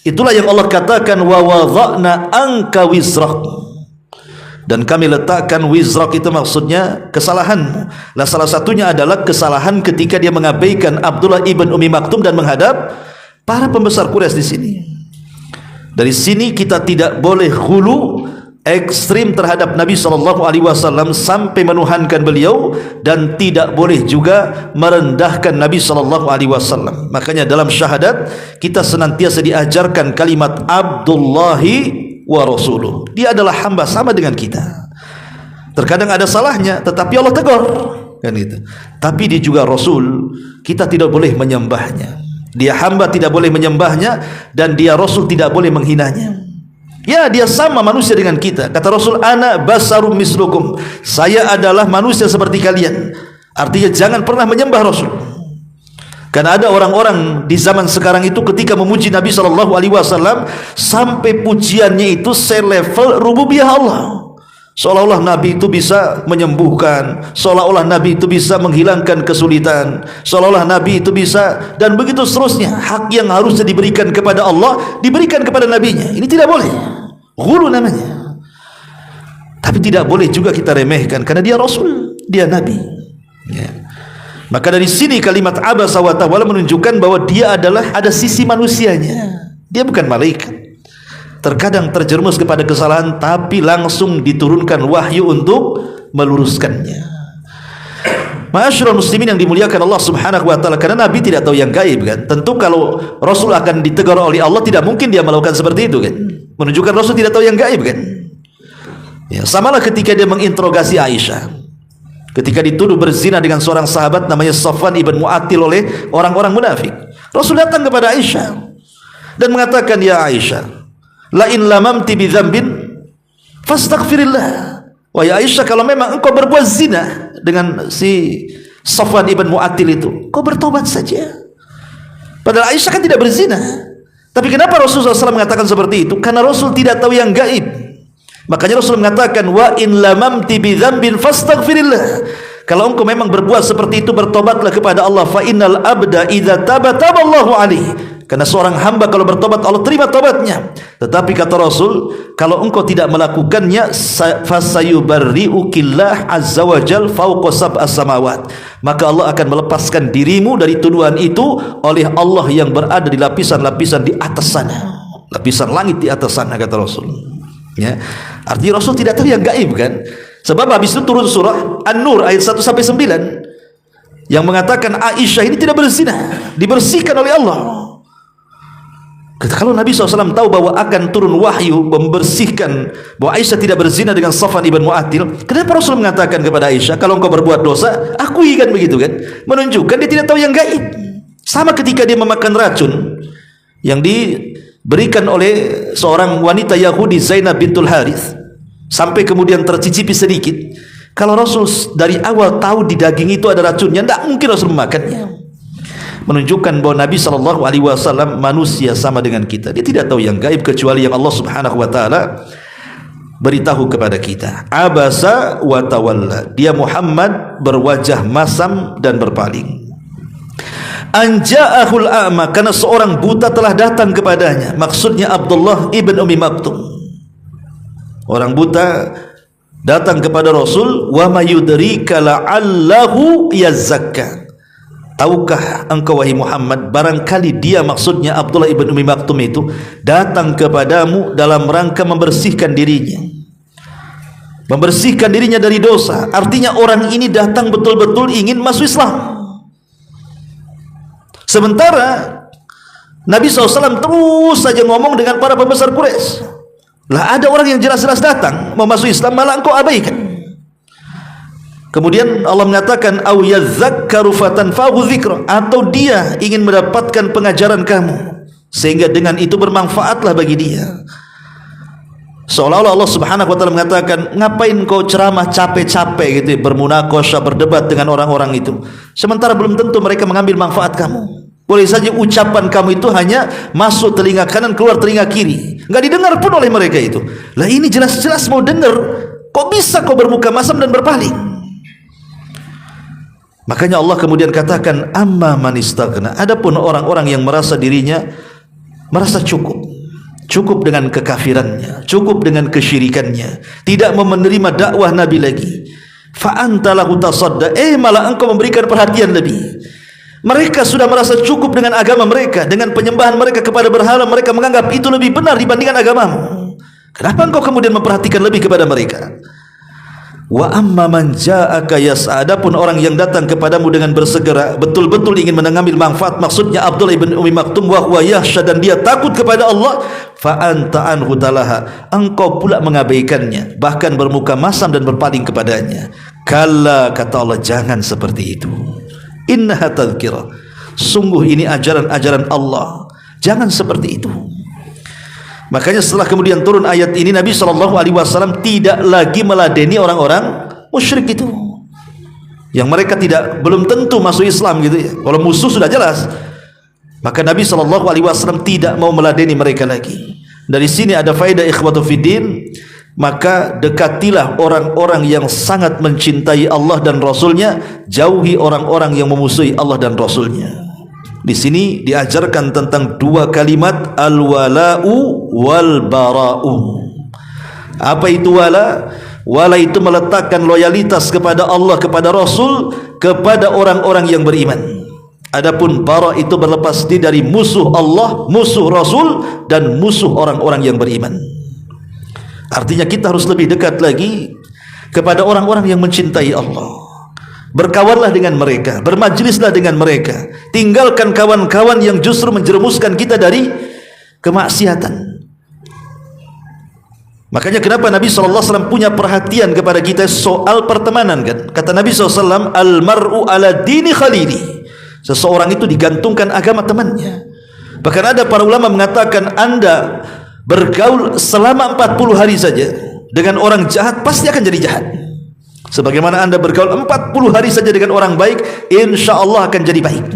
Itulah yang Allah katakan, wa wadha'na anka wizrak, dan kami letakkan wizrak, itu maksudnya kesalahanmu. Nah, salah satunya adalah kesalahan ketika dia mengabaikan Abdullah ibn Umi Maktum dan menghadap para pembesar Quraisy di sini. Dari sini kita tidak boleh hulu ekstrim terhadap Nabi SAW sampai menuhankan beliau, dan tidak boleh juga merendahkan Nabi SAW. Makanya dalam syahadat kita senantiasa diajarkan kalimat Abdullahi wa Rasuluh. Dia adalah hamba sama dengan kita. Terkadang ada salahnya, tetapi Allah tegur kan itu. Tapi dia juga Rasul, kita tidak boleh menyembahnya. Dia hamba, tidak boleh menyembahnya, dan dia Rasul, tidak boleh menghinanya. Ya, dia sama manusia dengan kita. Kata Rasul, ana basarum mislukum, saya adalah manusia seperti kalian. Artinya jangan pernah menyembah Rasul. Karena ada orang-orang di zaman sekarang itu ketika memuji Nabi SAW, sampai pujiannya itu selevel rububiyah Allah. Seolah-olah Nabi itu bisa menyembuhkan, seolah-olah Nabi itu bisa menghilangkan kesulitan, seolah-olah Nabi itu bisa, dan begitu seterusnya. Hak yang harusnya diberikan kepada Allah diberikan kepada Nabinya. Ini tidak boleh, ghulu namanya. Tapi tidak boleh juga kita remehkan karena dia Rasul, dia Nabi. Ya. Maka dari sini kalimat abasa wa tawalla menunjukkan bahwa dia adalah ada sisi manusianya. Dia bukan malaikat. Terkadang terjerumus kepada kesalahan tapi langsung diturunkan wahyu untuk meluruskannya. Ma'asyiral muslimin yang dimuliakan Allah Subhanahu wa taala, karena Nabi tidak tahu yang gaib kan. Tentu kalau Rasul akan ditegur oleh Allah tidak mungkin dia melakukan seperti itu kan. Menunjukkan Rasul tidak tahu yang gaib kan. Ya, samalah ketika dia menginterogasi Aisyah. Ketika dituduh berzina dengan seorang sahabat namanya Safwan ibn Mu'attil oleh orang-orang munafik. Rasul datang kepada Aisyah dan mengatakan, "Ya Aisyah, la in lamamti bi dzambin fastaghfirillah." Wahai Aisyah, kalau memang engkau berbuat zina dengan si Safwan ibn Mu'attil itu, kau bertobat saja. Padahal Aisyah kan tidak berzina. Tapi kenapa Rasulullah SAW mengatakan seperti itu? Karena Rasul tidak tahu yang gaib. Makanya Rasul mengatakan, wa in lamamti bi dzambin fastaghfirillah. Kalau engkau memang berbuat seperti itu, bertobatlah kepada Allah. Fa innal abda idza taba taballahu alaihi. Karena seorang hamba kalau bertobat Allah terima tobatnya. Tetapi kata Rasul, kalau engkau tidak melakukannya, fasayubarri'ukillah azza wa jal fawqa sab'as samawat. Maka Allah akan melepaskan dirimu dari tuduhan itu oleh Allah yang berada di lapisan-lapisan di atas sana. Lapisan langit di atas sana, kata Rasul. Ya. Artinya Rasul tidak tahu yang gaib kan. Sebab habis itu turun surah An-Nur ayat 1 sampai 9 yang mengatakan Aisyah ini tidak berzina, dibersihkan oleh Allah. Kalau Nabi SAW tahu bahwa akan turun wahyu membersihkan bahwa Aisyah tidak berzina dengan Safwan ibn Mu'attil, kenapa Rasul mengatakan kepada Aisyah, kalau engkau berbuat dosa, akui kan begitu kan? Menunjukkan dia tidak tahu yang gaib. Sama ketika dia memakan racun yang diberikan oleh seorang wanita Yahudi Zainab bintul Harith, sampai kemudian tercicipi sedikit. Kalau Rasul dari awal tahu di daging itu ada racunnya, tidak mungkin Rasul memakannya. Menunjukkan bahwa Nabi SAW manusia sama dengan kita. Dia tidak tahu yang gaib kecuali yang Allah Subhanahu wa taala beritahu kepada kita. Abasa wa tawalla. Dia Muhammad berwajah masam dan berpaling. Anja'ahul a'ma, karena seorang buta telah datang kepadanya. Maksudnya Abdullah ibn Ummi Maktum. Orang buta datang kepada Rasul, wa mayudrika la'allahu yazakka. Tahukah engkau wahai Muhammad, barangkali dia, maksudnya Abdullah ibn Ummi Maktum itu, datang kepadamu dalam rangka membersihkan dirinya, membersihkan dirinya dari dosa. Artinya orang ini datang betul-betul ingin masuk Islam. Sementara Nabi SAW terus saja ngomong dengan para pembesar Quraisy, lah ada orang yang jelas-jelas datang mau masuk Islam, malah engkau abaikan. Kemudian Allah mengatakan, au yadzakkaru fatanfa'u dzikra, atau dia ingin mendapatkan pengajaran kamu sehingga dengan itu bermanfaatlah bagi dia. Seolah-olah Allah Subhanahu wa taala mengatakan, ngapain kau ceramah capek-capek gitu, bermunaqasyah, berdebat dengan orang-orang itu, sementara belum tentu mereka mengambil manfaat kamu. Boleh saja ucapan kamu itu hanya masuk telinga kanan, keluar telinga kiri, enggak didengar pun oleh mereka itu. Lah ini jelas-jelas mau dengar, kok bisa kau bermuka masam dan berpaling? Makanya Allah kemudian katakan, amma man istaghna. Adapun orang-orang yang merasa dirinya merasa cukup dengan kekafirannya, cukup dengan kesyirikannya, tidak mau menerima dakwah Nabi lagi, fa anta lahu tasadda, malah engkau memberikan perhatian lebih. Mereka sudah merasa cukup dengan agama mereka, dengan penyembahan mereka kepada berhala, mereka menganggap itu lebih benar dibandingkan agamamu. Kenapa engkau kemudian memperhatikan lebih kepada mereka? Wa amma man ja'aka yas'a, adapun orang yang datang kepadamu dengan bersegera, betul-betul ingin mengambil manfaat, maksudnya Abdullah ibn Ummi Maktum, wa huwa yakhsha, dan dia takut kepada Allah, fa anta anhu talaha, engkau pula mengabaikannya, bahkan bermuka masam dan berpaling kepadanya. Kalla, kata Allah, jangan seperti itu. Innaha tadhkirah, sungguh ini ajaran-ajaran Allah, jangan seperti itu. Makanya setelah kemudian turun ayat ini, Nabi SAW tidak lagi meladeni orang-orang musyrik itu, yang mereka belum tentu masuk Islam gitu ya. Kalau musuh sudah jelas, maka Nabi SAW tidak mau meladeni mereka lagi. Dari sini ada faedah ikhwatu fiddin, maka dekatilah orang-orang yang sangat mencintai Allah dan Rasulnya, jauhi orang-orang yang memusuhi Allah dan Rasulnya. Di sini diajarkan tentang dua kalimat, al-wala'u wal bara'u. Apa itu wala? wala itu meletakkan loyalitas kepada Allah, kepada Rasul, kepada orang-orang yang beriman. Adapun bara itu berlepas diri dari musuh Allah, musuh Rasul, dan musuh orang-orang yang beriman. Artinya kita harus lebih dekat lagi kepada orang-orang yang mencintai Allah. Berkawanlah dengan mereka, bermajlislah dengan mereka, tinggalkan kawan-kawan yang justru menjerumuskan kita dari kemaksiatan. Makanya kenapa Nabi SAW punya perhatian kepada kita soal pertemanan, kan? Kata Nabi SAW, al-mar'u ala dini khalili. Seseorang itu digantungkan agama temannya. Bahkan ada para ulama mengatakan, Anda bergaul selama 40 hari saja dengan orang jahat, pasti akan jadi jahat. Sebagaimana Anda bergaul 40 hari saja dengan orang baik, insya Allah akan jadi baik.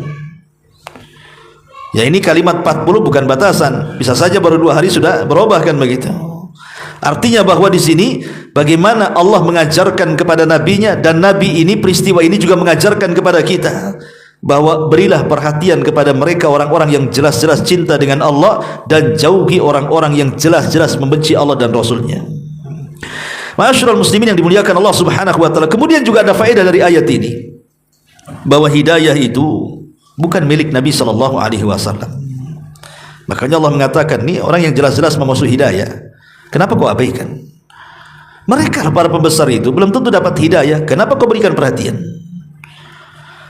Ya, ini kalimat 40 bukan batasan. Bisa saja baru 2 hari sudah berubah, kan begitu. Artinya bahwa di sini bagaimana Allah mengajarkan kepada nabinya, dan nabi ini, peristiwa ini juga mengajarkan kepada kita bahwa berilah perhatian kepada mereka, orang-orang yang jelas-jelas cinta dengan Allah, dan jauhi orang-orang yang jelas-jelas membenci Allah dan Rasulnya. Ma'asyiral muslimin yang dimuliakan Allah Subhanahu wa taala. Kemudian juga ada faedah dari ayat ini, bahwa hidayah itu bukan milik Nabi sallallahu alaihi wasallam. Makanya Allah mengatakan, nih orang yang jelas-jelas memusuhi hidayah, kenapa kau abaikan? Mereka para pembesar itu belum tentu dapat hidayah, kenapa kau berikan perhatian?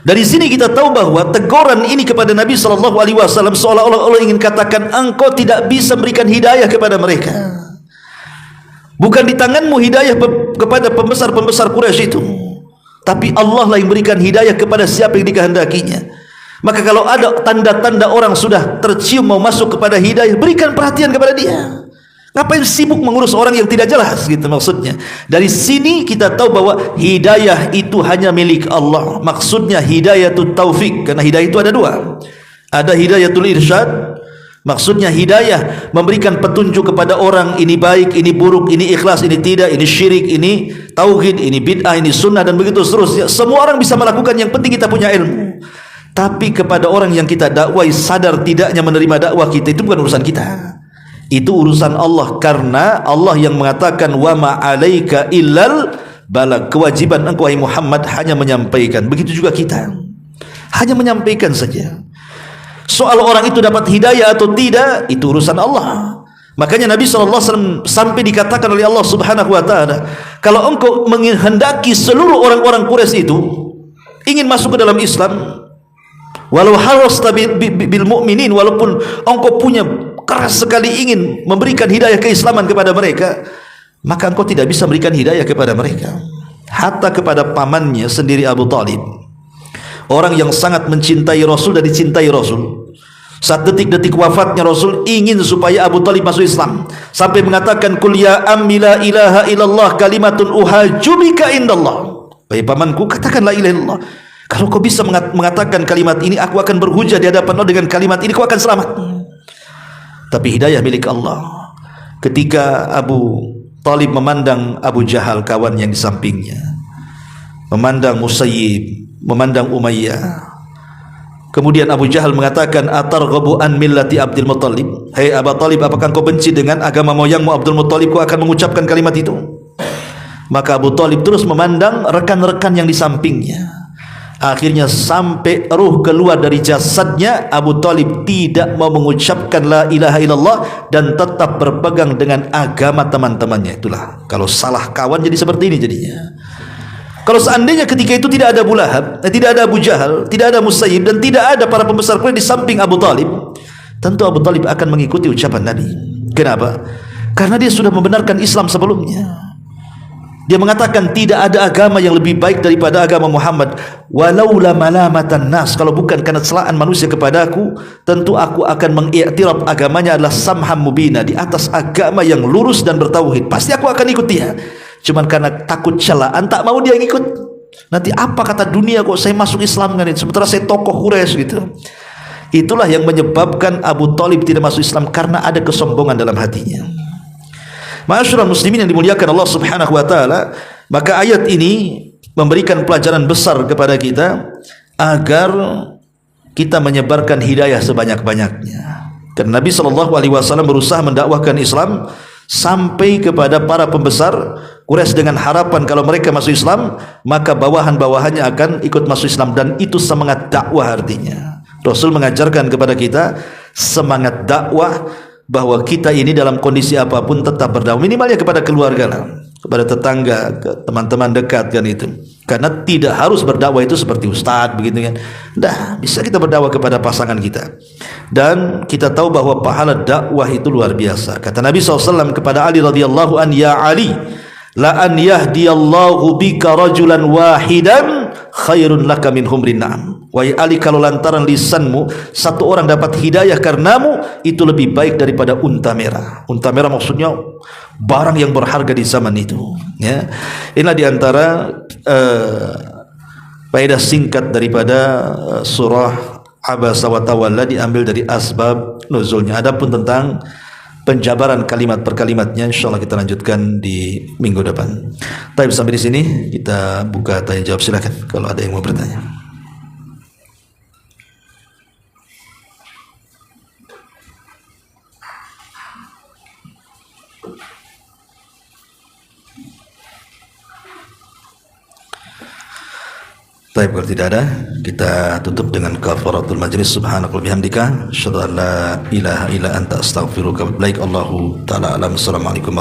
Dari sini kita tahu bahwa teguran ini kepada Nabi sallallahu alaihi wasallam seolah-olah Allah ingin katakan, engkau tidak bisa memberikan hidayah kepada mereka. Bukan di tanganmu hidayah kepada pembesar-pembesar Quraisy itu, tapi Allah lah yang berikan hidayah kepada siapa yang dikehendakinya. Maka kalau ada tanda-tanda orang sudah tercium mau masuk kepada hidayah, berikan perhatian kepada dia. Ngapain sibuk mengurus orang yang tidak jelas, gitu maksudnya. Dari sini kita tahu bahwa hidayah itu hanya milik Allah. Maksudnya hidayatul taufik, karena hidayah itu ada 2. Ada hidayatul irsyad, maksudnya hidayah memberikan petunjuk kepada orang, ini baik, ini buruk, ini ikhlas, ini tidak, ini syirik, ini tauhid, ini bid'ah, ini sunnah, dan begitu seterusnya. Semua orang bisa melakukan, yang penting kita punya ilmu. Tapi kepada orang yang kita dakwai, sadar tidaknya menerima dakwah kita, itu bukan urusan kita. Itu urusan Allah, karena Allah yang mengatakan, wa ma 'alaika illal balag. Kewajiban engkau wahai Muhammad hanya menyampaikan. Begitu juga kita, hanya menyampaikan saja. Soal orang itu dapat hidayah atau tidak, itu urusan Allah. Makanya Nabi SAW sampai dikatakan oleh Allah Subhanahu wa taala, kalau engkau menghendaki seluruh orang-orang Quraisy itu ingin masuk ke dalam Islam, walau harasta bil mu'minin, walaupun engkau punya keras sekali ingin memberikan hidayah keislaman kepada mereka, maka engkau tidak bisa memberikan hidayah kepada mereka. Hatta kepada pamannya sendiri, Abu Talib, orang yang sangat mencintai Rasul dan dicintai Rasul. Saat detik-detik wafatnya Rasul ingin supaya Abu Talib masuk Islam, sampai mengatakan, kul ya ammi la ilaha illallah kalimatun uhajubika indallah. Wahai pamanku, katakan la ilaha illallah. Kalau kau bisa mengatakan kalimat ini, aku akan berhujah di hadapan Allah dengan kalimat ini, kau akan selamat. Tapi hidayah milik Allah. Ketika Abu Talib memandang Abu Jahal, kawan yang di sampingnya, memandang Musayyib, memandang Umayyah, kemudian Abu Jahal mengatakan, atarghabu an millati Abdul Muttalib. Hei Abu Talib, apakah kau benci dengan agama moyangmu Abdul Muttalib? Kau akan mengucapkan kalimat itu? Maka Abu Talib terus memandang rekan-rekan yang di sampingnya. Akhirnya sampai ruh keluar dari jasadnya, Abu Talib tidak mau mengucapkan la ilaha illallah dan tetap berpegang dengan agama teman-temannya. Itulah kalau salah kawan jadi seperti ini jadinya. Kalau seandainya ketika itu tidak ada Abu Lahab, tidak ada Abu Jahal, tidak ada Musayyib, dan tidak ada para pembesar Quraisy di samping Abu Talib, tentu Abu Talib akan mengikuti ucapan Nabi. Kenapa? Karena dia sudah membenarkan Islam sebelumnya. Dia mengatakan tidak ada agama yang lebih baik daripada agama Muhammad. Walaula malamatan nas, kalau bukan karena celaan manusia kepadaku, tentu aku akan mengiktiraf agamanya adalah samham mubina, di atas agama yang lurus dan bertauhid. Pasti aku akan ikut dia. Cuman karena takut celaan, tak mau dia ngikut. Nanti apa kata dunia kok saya masuk Islam kan itu, sementara saya tokoh Quraisy gitu. Itulah yang menyebabkan Abu Talib tidak masuk Islam, karena ada kesombongan dalam hatinya. Ma'asyiral muslimin yang dimuliakan Allah Subhanahu wa taala, maka ayat ini memberikan pelajaran besar kepada kita agar kita menyebarkan hidayah sebanyak-banyaknya. Karena Nabi SAW berusaha mendakwahkan Islam sampai kepada para pembesar Quraisy dengan harapan kalau mereka masuk Islam maka bawahan-bawahannya akan ikut masuk Islam, dan itu semangat dakwah. Artinya Rasul mengajarkan kepada kita semangat dakwah, bahwa kita ini dalam kondisi apapun tetap berdakwah, minimalnya kepada keluarga lah, kepada tetangga, ke teman-teman dekat kan itu. Karena tidak harus berdakwah itu seperti ustadz begitu kan. Dah bisa kita berdakwah kepada pasangan kita. Dan kita tahu bahwa pahala dakwah itu luar biasa. Kata Nabi SAW kepada Ali radhiyallahu an, ya Ali, la an yahdiyallahu bika rajulan wahidan khairun laka min humrin na'am. Wahai Ali, kalau lantaran lisanmu satu orang dapat hidayah karenamu, itu lebih baik daripada unta merah. Unta merah maksudnya barang yang berharga di zaman itu, ya. Inilah diantara faedah singkat daripada surah Abasa wa Tawalla, diambil dari asbab nuzulnya. Adapun tentang penjabaran kalimat per kalimatnya insyaallah kita lanjutkan di minggu depan. Tapi sampai di sini kita buka tanya jawab, silakan kalau ada yang mau bertanya. Baik, kalau tidak ada, kita tutup dengan kafaratul majlis. Subhanakallahumma bihamdika asyhadu an la ilaha illa anta astaghfiruka wa atubu ilaik. Allahu taala alam. Assalamualaikum warahmatullahi wabarakatuh.